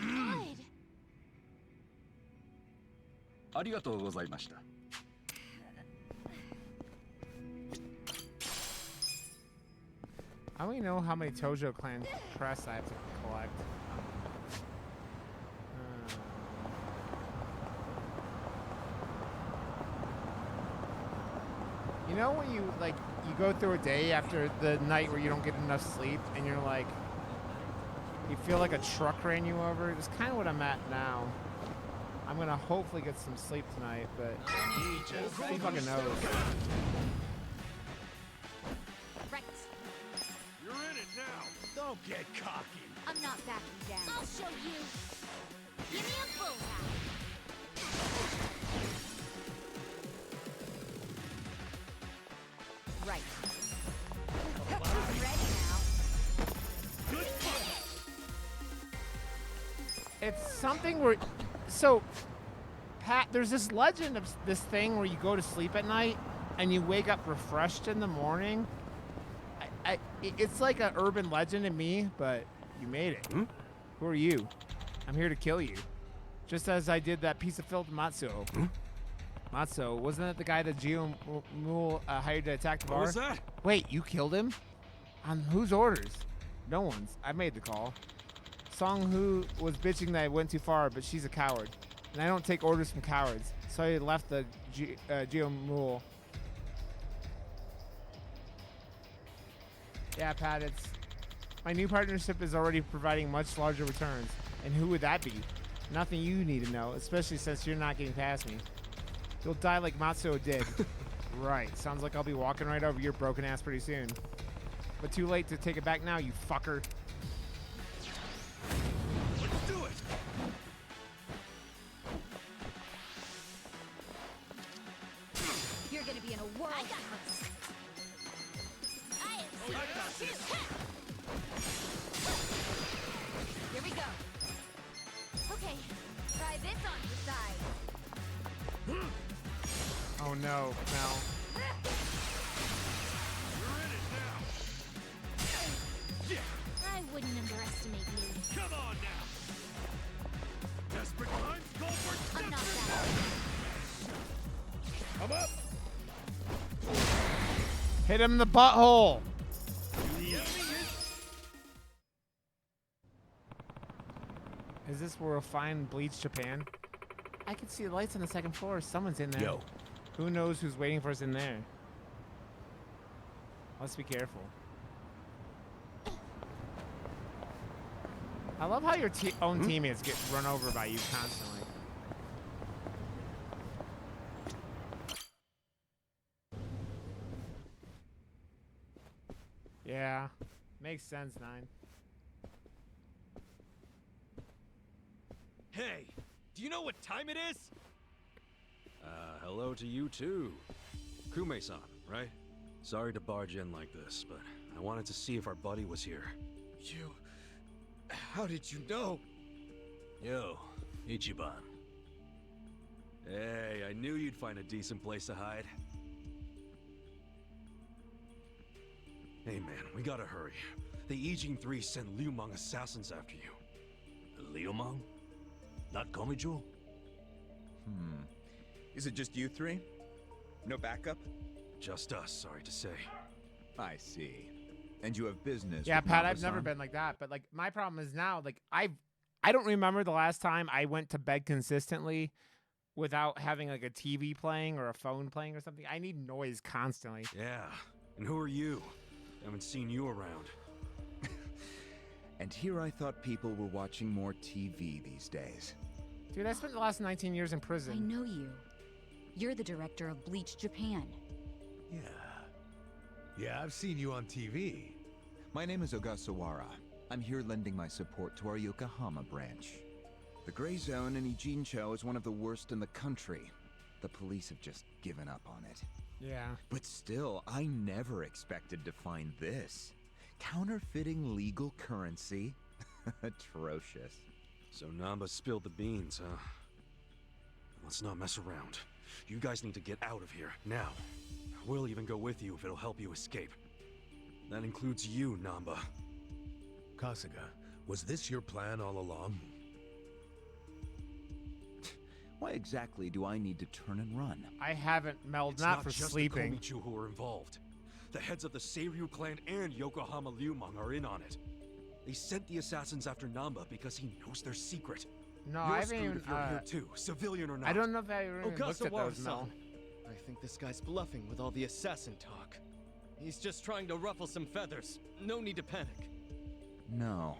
B: good.
H: ありがとうございました。
A: I don't even know how many Tojo Clan crests I have to collect. You know when you go through a day after the night where you don't get enough sleep and you're like, you feel like a truck ran you over? It's kind of what I'm at now. I'm gonna hopefully get some sleep tonight, but who fucking knows?
B: Right.
J: You're in it now. Don't get cocky.
B: I'm not backing down. I'll show you. Give me a bullseye.
G: Right. Ready now.
J: Good fight.
A: It's something where, so, Pat, there's this legend of this thing where you go to sleep at night and you wake up refreshed in the morning. It's like an urban legend to me, but you made it.
E: Hmm?
A: Who are you? I'm here to kill you. Just as I did that piece of filth Matsuo.
E: Hmm?
A: Matsuo, wasn't that the guy that Geo Mule hired to attack the bar?
E: What was that?
A: Wait, you killed him? On whose orders? No one's. I made the call. Song Hu was bitching that I went too far, but she's a coward. And I don't take orders from cowards. So I left the Geo Mule. Yeah, Pat, my new partnership is already providing much larger returns. And who would that be? Nothing you need to know, especially since you're not getting past me. You'll die like Matsuo did. Right, sounds like I'll be walking right over your broken ass pretty soon. But too late to take it back now, you fucker.
J: Let's do it.
B: You're gonna be in a world. I got this. I got this. Here we go. Try this on your side.
A: Oh no, Mel.
J: You're in it now.
B: I wouldn't underestimate me.
J: Come on now. Desperate times call for
B: I'm not that.
J: I'm up.
A: Hit him in the butthole.
J: The enemy
A: Is this where we'll find Bleach Japan? I can see the lights on the second floor. Someone's in there.
D: Yo.
A: Who knows who's waiting for us in there? Let's be careful. I love how your own teammates get run over by you constantly. Yeah, makes sense, 9.
M: Hey, do you know what time it is?
E: Hello to you too. Kume-san, right? Sorry to barge in like this, but I wanted to see if our buddy was here.
M: You... How did you know?
D: Yo, Ichiban.
E: Hey, I knew you'd find a decent place to hide. Hey man, we gotta hurry. The Ijin 3 sent Liumang assassins after you.
D: Liumang? Not Komijo?
N: Is it just you three? No backup?
E: Just us, sorry to say.
N: I see. And you have business
A: Yeah,
N: with
A: Pat, I've never
N: Namba-san?
A: been like that. But like, my problem is now, like, I don't remember the last time I went to bed consistently without having like a TV playing or a phone playing or something. I need noise constantly.
E: Yeah, and who are you? Haven't seen you around.
N: And here I thought people were watching more TV these days.
A: Dude, I spent the last 19 years in prison.
G: I know you. You're the director of Bleach Japan.
D: Yeah. Yeah, I've seen you on TV.
N: My name is Ogasawara. I'm here lending my support to our Yokohama branch. The Gray Zone in Ijincho is one of the worst in the country. The police have just given up on it.
A: Yeah.
N: But still, I never expected to find this. Counterfeiting legal currency? Atrocious.
E: So Namba spilled the beans, huh? Let's not mess around. You guys need to get out of here, now. We'll even go with you if it'll help you escape. That includes you, Namba.
D: Kasuga, was this your plan all along?
N: Why exactly do I need to turn and run?
A: I haven't, Mel,
E: It's
A: not for
E: just
A: sleeping.
E: the Komichu who are involved. The heads of the Seiryu clan and Yokohama Liumang are in on it. They sent the assassins after Namba because he knows their secret.
A: No,
E: You're
A: I haven't
E: screwed
A: even.
E: if you're here too, civilian or not.
A: I don't know if I even looked at those, Mel.
M: Ogasawara-san. I think this guy's bluffing with all the assassin talk. He's just trying to ruffle some feathers. No need to panic.
N: No.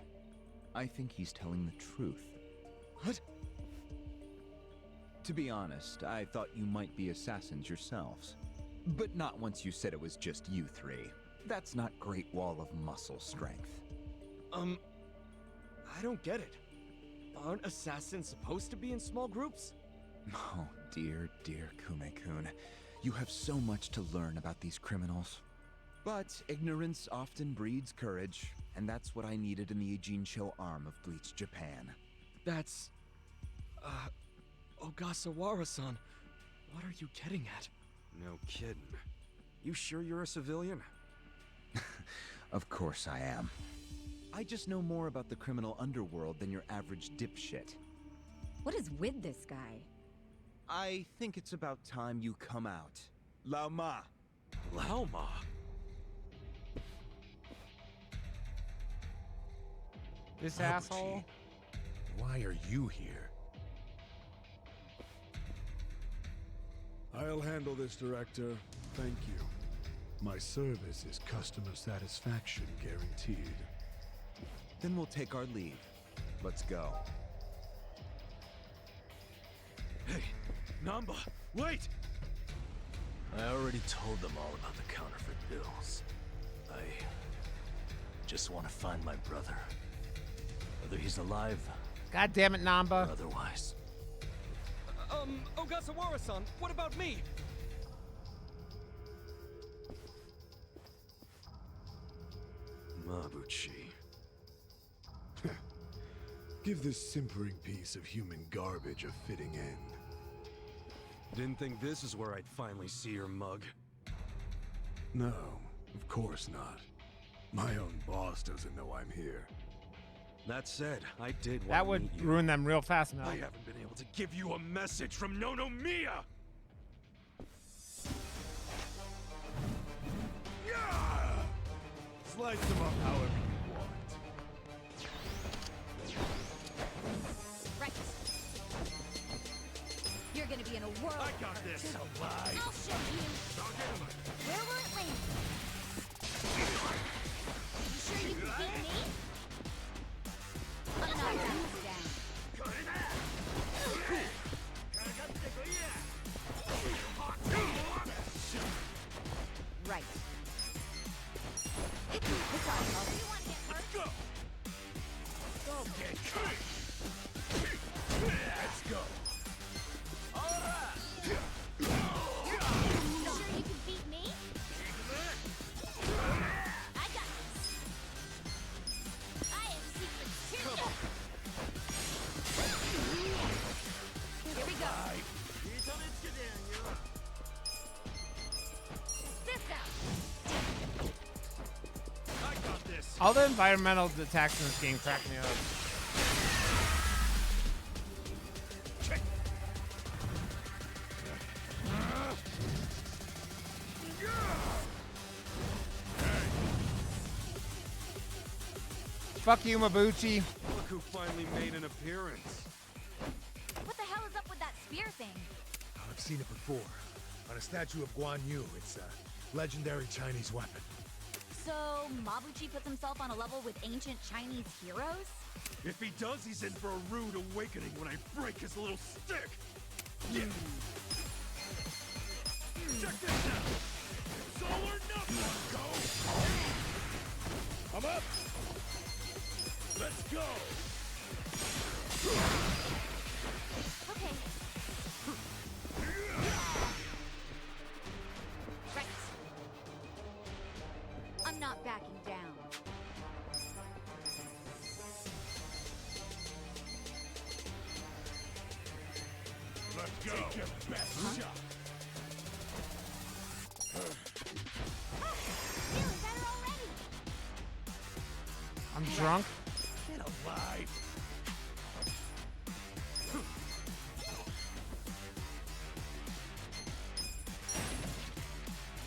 N: I think he's telling the truth.
M: What?
N: To be honest, I thought you might be assassins yourselves. But not once you said it was just you three. That's not Great Wall of muscle strength.
M: I don't get it. Aren't assassins supposed to be in small groups?
N: Oh, dear, dear Kume-kun. You have so much to learn about these criminals. But ignorance often breeds courage, and that's what I needed in the Ijincho arm of Bleach Japan.
M: That's... Ogasawara-san, what are you getting at?
E: No kidding. You sure you're a civilian?
N: Of course I am. I just know more about the criminal underworld than your average dipshit.
G: What is with this guy?
N: I think it's about time you come out. Lao Ma!
E: Lao Ma?
A: This
D: Abuchi,
A: asshole.
D: Why are you here?
F: I'll handle this, Director. Thank you. My service is customer satisfaction guaranteed.
N: Then we'll take our leave. Let's go.
E: Hey, Namba, wait!
D: I already told them all about the counterfeit bills. I just want to find my brother. Whether he's alive
A: God damn it,
D: or
A: Namba.
D: otherwise.
M: Ogasawara-san, what about me?
E: Mabuchi.
F: Give this simpering piece of human garbage a fitting end.
E: Didn't think this is where I'd finally see your mug.
F: No, of course not. My own boss doesn't know I'm here.
E: That said, I did want
A: That
E: to
A: would
E: meet you.
A: ruin them real fast, Mel.
E: I haven't been able to give you a message from Nonomiya!
F: Yeah! Slice them up however you want.
G: Right. You're gonna be in a world.
J: I got this. Alive.
B: I'll show you. Where will it land? You sure you can beat me?
G: I'm not backing down. Right. Hit me. It's on, Mo.
B: You want to get hurt?
J: Go. Don't get cut. Let's go.
B: You sure you can beat me? I got this. I have secrets too.
G: Here we go. This out.
J: I got this.
A: All the environmental attacks in this game crack me up. Fuck you, Mabuchi.
E: Look who finally made an appearance.
G: What the hell is up with that spear thing?
F: I've seen it before. On a statue of Guan Yu. It's a legendary Chinese weapon.
G: So, Mabuchi puts himself on a level with ancient Chinese heroes?
E: If he does, he's in for a rude awakening when I break his little stick. Yeah. Check this out. It's all or nothing. Go. I'm up. Let's go.
G: Okay. Right. I'm not backing down.
J: Let's go. Take your best shot.
B: Feeling better already.
A: I'm drunk.
J: Get alive.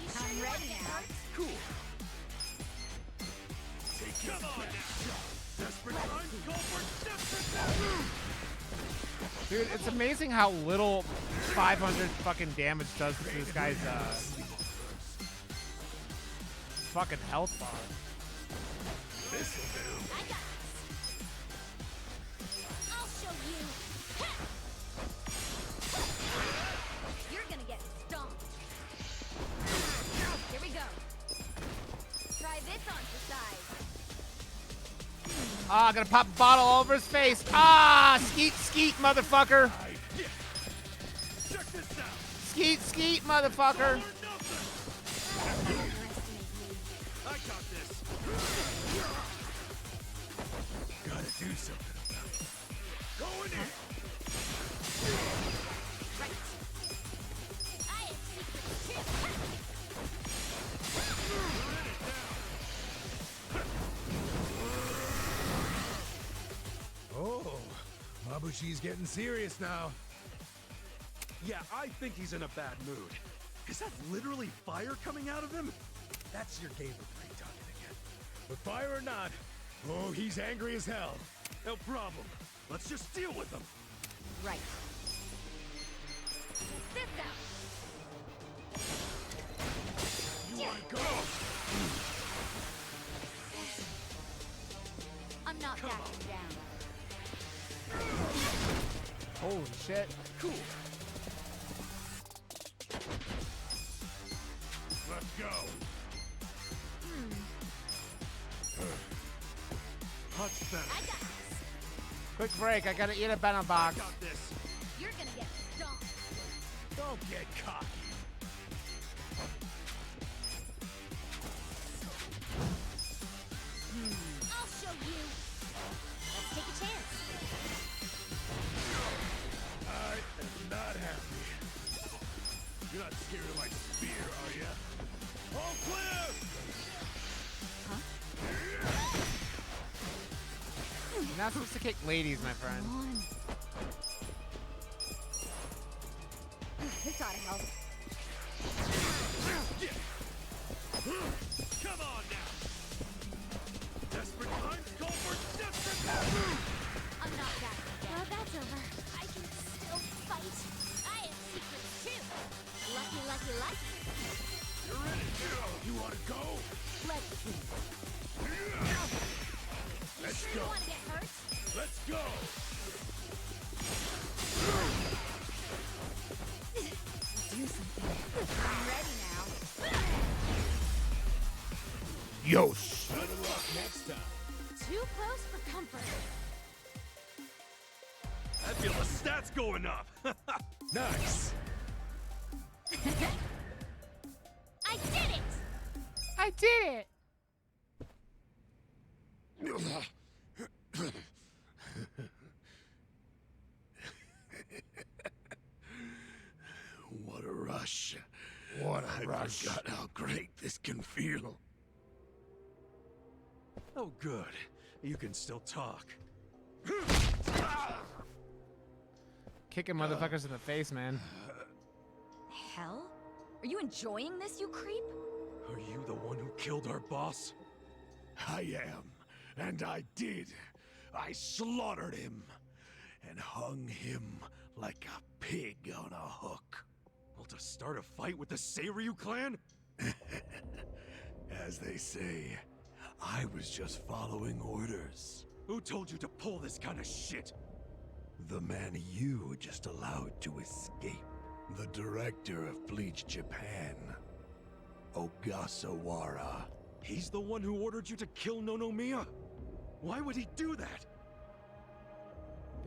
B: You sure
G: I'm
B: you want
G: ready
B: to get
G: now.
B: hurt?
J: Cool. Take your best shot. Desperate times call for desperate measures.
A: Dude, it's amazing how little 500 fucking damage does to this guy's fucking health bar.
J: This'll do.
B: I got this. I'll show you.
G: You're gonna get stomped. Here we go. Try this on for size.
A: Ah, gonna pop a bottle all over his face. Ah, skeet, skeet, motherfucker.
J: Yeah. Check this out.
A: Skeet, skeet, motherfucker.
J: Or nothing. I got this. Gotta do something about it. Going in.
B: Right. I have secrets too.
F: Oh, Mabuchi's getting serious now.
E: Yeah, I think he's in a bad mood. Is that literally fire coming out of him?
F: That's your gamer brain talking again. But fire or not, oh, he's angry as hell.
E: No problem. Let's just deal with him.
G: Right. This out.
J: You wanna go?
G: I'm not backing down.
A: Holy shit.
J: Cool. Let's go. Touch them.
B: I got this.
A: Quick break. I gotta eat a banana
J: I
A: box.
J: got this.
B: You're gonna get stomped.
J: Don't get cocky.
B: I'll show you. Let's take a chance.
A: not supposed to kick ladies, my friend.
G: Come on. This gotta help.
E: Come on now! Desperate times call for desperate measures!
B: I'm not that dead. Well, that's over. I can still fight. I have secrets too. Lucky, lucky, lucky.
J: You're in it, Hero. You want to go?
B: Let's see.
J: Let's
B: Sure
J: go.
B: you want to get hurt?
J: Let's go.
G: Do something. I'm ready now.
J: Yos.
F: Better luck next time.
B: Too close for comfort.
E: I feel the stats going up!
F: Nice.
B: I did it!
A: I did it.
J: What a rush. What a rush. I forgot how great this can feel.
E: Oh, good. You can still talk.
A: Kicking motherfuckers in the face, man.
G: Hell? Are you enjoying this, you creep?
E: Are you the one who killed our boss?
J: I am. And I did. I slaughtered him. And hung him like a pig on a hook.
E: Well, to start a fight with the Seiryu clan?
J: As they say, I was just following orders.
E: Who told you to pull this kind of shit?
J: The man you just allowed to escape. The director of Bleach Japan. Ogasawara.
E: He's the one who ordered you to kill Nonomiya? Why would he do that?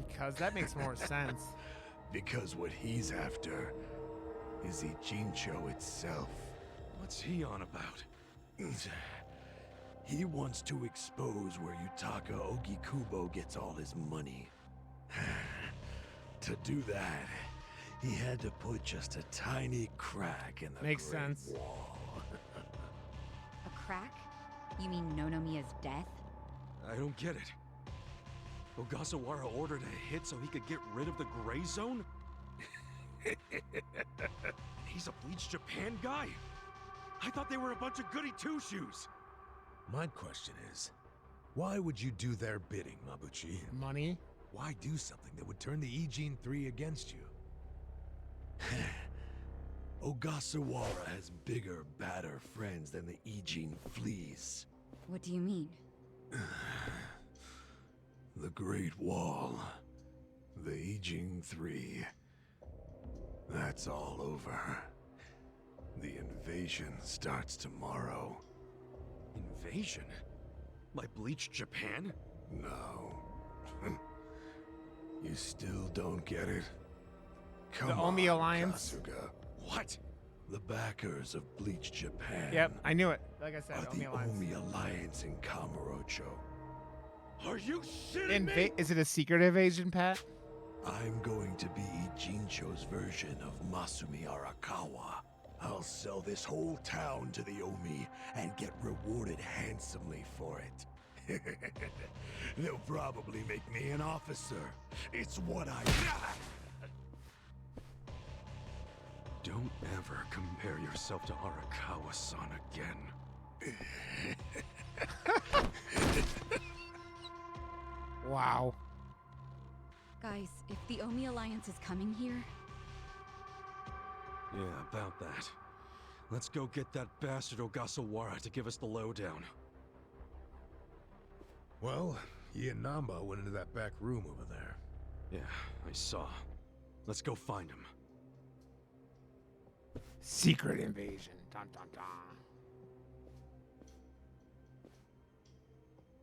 A: Because that makes more sense.
J: Because what he's after is Ijincho itself.
E: What's he on about?
J: He wants to expose where Yutaka Ogikubo gets all his money. To do that, he had to put just a tiny crack in the
A: Makes
J: Great
A: sense.
J: Wall.
G: A crack? You mean Nonomiya's death?
E: I don't get it. Ogasawara ordered a hit so he could get rid of the Gray Zone? He's a Bleach Japan guy? I thought they were a bunch of goody two-shoes.
F: My question is, why would you do their bidding, Mabuchi?
A: Money?
F: Why do something that would turn the Ijin 3 against you?
J: Ogasawara has bigger, badder friends than the Ijin fleas.
G: What do you mean?
J: The Great Wall. The Ijin 3. That's all over. The invasion starts tomorrow.
E: Invasion? By Bleach Japan?
J: No. You still don't get it? Come
A: The Omi Alliance?
J: Kasuga.
E: What?
J: The backers of Bleach Japan.
A: Yep, I knew it. Like I said,
J: are
A: Omi
J: the
A: Alliance.
J: Omi Alliance in Kamurocho.
E: Are you shitting me?
A: Is it a secret invasion, Pat?
J: I'm going to be Ijincho's version of Masumi Arakawa. I'll sell this whole town to the Omi and get rewarded handsomely for it. They'll probably make me an officer. It's what I...
E: Don't ever compare yourself to Arakawa-san again.
A: Wow.
G: Guys, if the Omi Alliance is coming here...
E: Yeah, about that. Let's go get that bastard Ogasawara to give us the lowdown.
F: Well, he and Namba went into that back room over there.
E: Yeah, I saw. Let's go find him.
A: Secret invasion. Dun, dun, dun.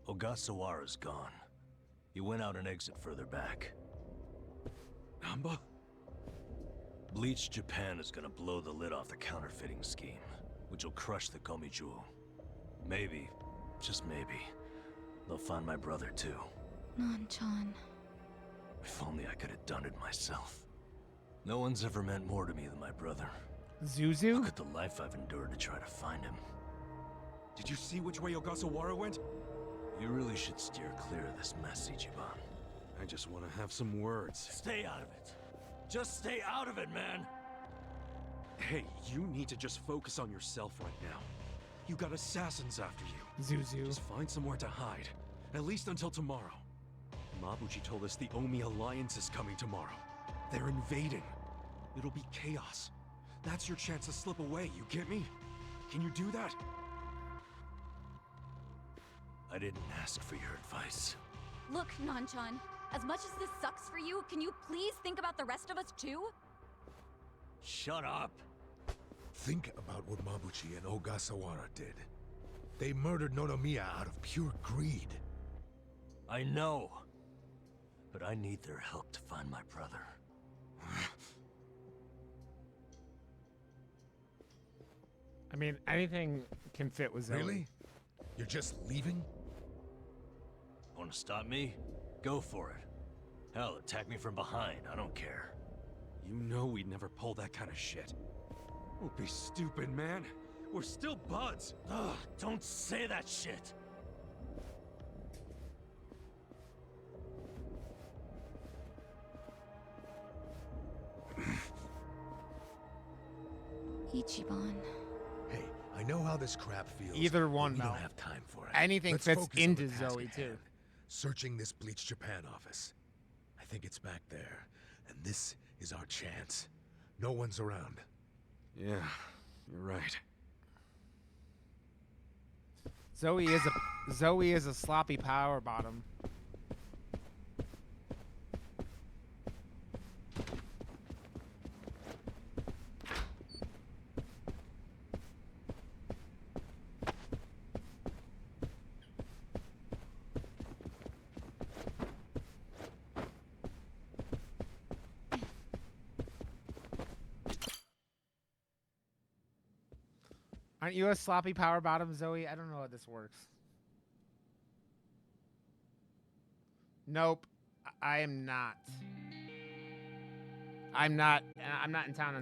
D: Ogasawara's gone. He went out an exit further back.
E: Namba?
D: Bleach Japan is gonna blow the lid off the counterfeiting scheme, which will crush the Komi Jewel. Maybe, just maybe, they'll find my brother too.
G: Non-chan.
D: If only I could have done it myself. No one's ever meant more to me than my brother.
A: Zuzu?
D: Look at the life I've endured to try to find him.
E: Did you see which way Ogasawara went?
D: You really should steer clear of this mess, Ichiban.
E: I just want to have some words.
D: Stay out of it. Just stay out of it, man!
E: Hey, you need to just focus on yourself right now. You got assassins after you.
A: Zuzu.
E: Just find somewhere to hide. At least until tomorrow. Mabuchi told us the Omi Alliance is coming tomorrow. They're invading. It'll be chaos. That's your chance to slip away, you get me? Can you do that?
D: I didn't ask for your advice.
G: Look, Nanchan, as much as this sucks for you, can you please think about the rest of us too?
D: Shut up!
F: Think about what Mabuchi and Ogasawara did. They murdered Nonomiya out of pure greed.
D: I know. But I need their help to find my brother.
A: I mean, anything can fit with Zoe.
F: Really? You're just leaving?
D: Want to stop me? Go for it. Hell, attack me from behind. I don't care.
E: You know we'd never pull that kind of shit. Don't be stupid, man. We're still buds.
D: Ugh, don't say that shit.
G: Ichiban.
F: Hey, I know how this crap feels.
A: Either one,
F: but we
A: Mel.
F: don't have time for it.
A: Anything
F: Let's
A: fits
F: focus on
A: into
F: the task
A: Zoe,
F: at
A: too.
F: hand. Searching this Bleach Japan office. I think it's back there. And this is our chance. No one's around.
E: Yeah, you're right.
A: Zoe is a sloppy power bottom. Aren't you a sloppy power bottom, Zoe? I don't know how this works. Nope, I am not. I'm not in town on